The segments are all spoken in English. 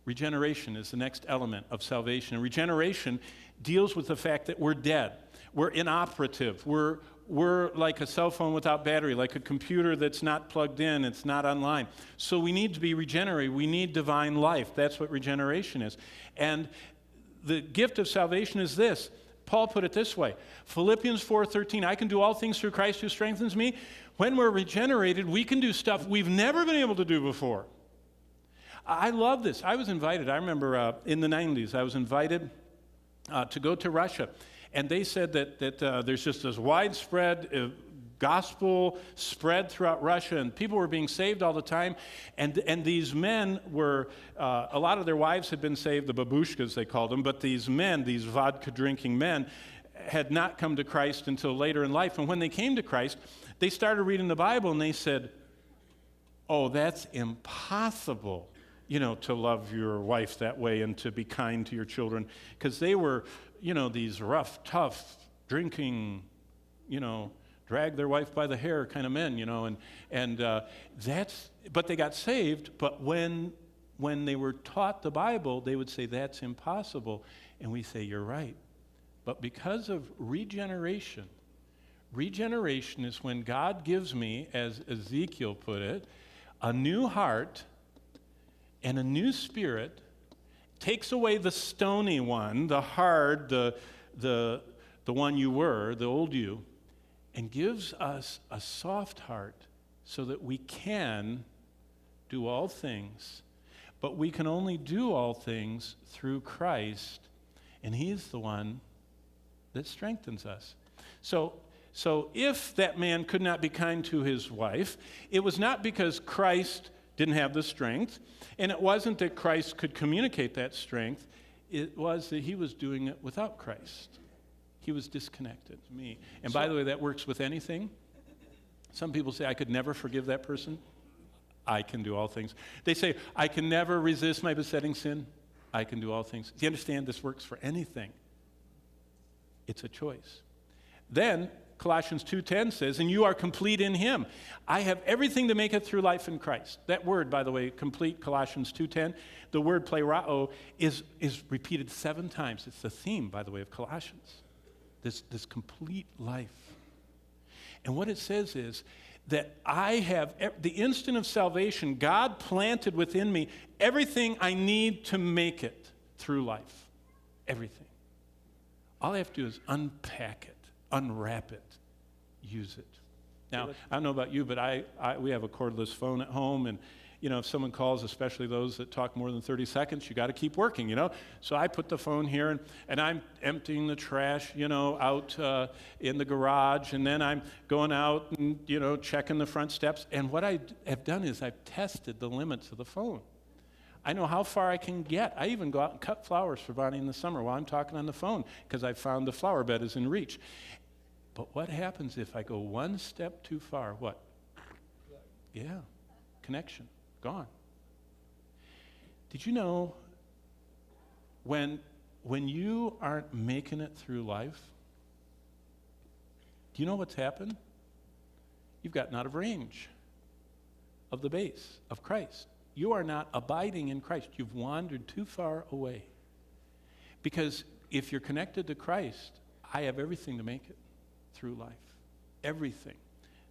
Regeneration is the next element of salvation. And regeneration deals with the fact that we're dead. We're inoperative. We're like a cell phone without battery, like a computer that's not plugged in, it's not online. So we need to be regenerated. We need divine life. That's what regeneration is. And the gift of salvation is this. Paul put it this way, Philippians 4:13, I can do all things through Christ who strengthens me. When we're regenerated, we can do stuff we've never been able to do before. I love this. I was invited, I remember in the 90s, I was invited to go to Russia. And they said that there's just this widespread gospel spread throughout Russia, and people were being saved all the time. And these men were, a lot of their wives had been saved, the babushkas they called them, but these men, these vodka-drinking men, had not come to Christ until later in life. And when they came to Christ, they started reading the Bible, and they said, oh, that's impossible, to love your wife that way and to be kind to your children. Because they were, these rough, tough, drinking, drag their wife by the hair kind of men, but they got saved. But when they were taught the Bible, they would say, that's impossible. And we say, you're right. But because of regeneration is when God gives me, as Ezekiel put it, a new heart and a new spirit, takes away the stony one, the hard, the one you were, the old you, and gives us a soft heart so that we can do all things. But we can only do all things through Christ, and He's the one that strengthens us. So if that man could not be kind to his wife, it was not because Christ didn't have the strength, and it wasn't that Christ could communicate that strength. It was that he was doing it without Christ. He was disconnected. Me. And by the way, that works with anything. Some people say, I could never forgive that person. I can do all things. They say, I can never resist my besetting sin. I can do all things. Do you understand? This works for anything. It's a choice. Then Colossians 2:10 says, and you are complete in Him. I have everything to make it through life in Christ. That word, by the way, complete, Colossians 2:10, the word plerao is repeated 7 times. It's the theme, by the way, of Colossians. This complete life. And what it says is that I have, the instant of salvation, God planted within me everything I need to make it through life. Everything. All I have to do is unpack it, unwrap it, use it. Now, I don't know about you, but we have a cordless phone at home, and if someone calls, especially those that talk more than 30 seconds, you got to keep working, So I put the phone here, and I'm emptying the trash, out in the garage, and then I'm going out and, checking the front steps. And what I have done is I've tested the limits of the phone. I know how far I can get. I even go out and cut flowers for Bonnie in the summer while I'm talking on the phone because I found the flower bed is in reach. But what happens if I go one step too far? What? Yeah, connection, gone. Did you know when you aren't making it through life, do you know what's happened? You've gotten out of range of the base of Christ. You are not abiding in Christ. You've wandered too far away. Because if you're connected to Christ, I have everything to make it through life. Everything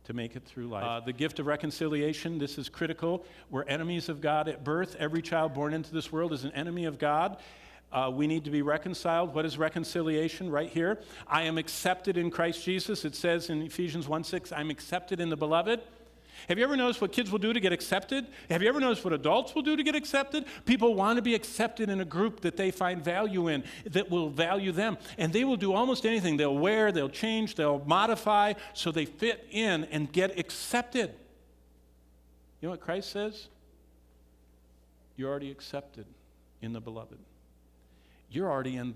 to make it through life. The gift of reconciliation, this is critical. We're enemies of God at birth. Every child born into this world is an enemy of God. We need to be reconciled. What is reconciliation? Right here. I am accepted in Christ Jesus. It says in Ephesians 1:6, I'm accepted in the beloved. Have you ever noticed what kids will do to get accepted? Have you ever noticed what adults will do to get accepted? People want to be accepted in a group that they find value in, that will value them. And they will do almost anything. They'll wear, they'll change, they'll modify so they fit in and get accepted. You know what Christ says? You're already accepted in the beloved. You're already in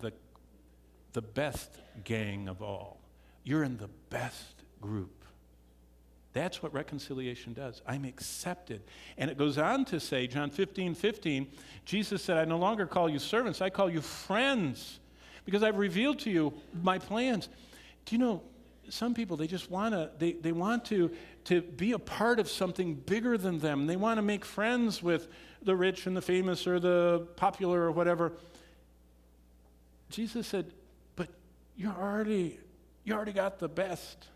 the best gang of all. You're in the best group. That's what reconciliation does. I'm accepted. And it goes on to say, John 15:15, Jesus said, I no longer call you servants, I call you friends, because I've revealed to you my plans. Do you know, some people, they just want to, they want to be a part of something bigger than them. They want to make friends with the rich and the famous or the popular or whatever. Jesus said, but you already got the best.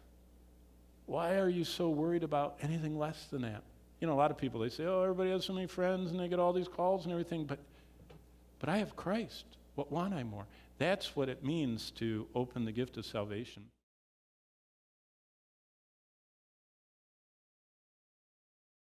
Why are you so worried about anything less than that? You know, a lot of people, they say, oh, everybody has so many friends and they get all these calls and everything, but I have Christ. What want I more? That's what it means to open the gift of salvation.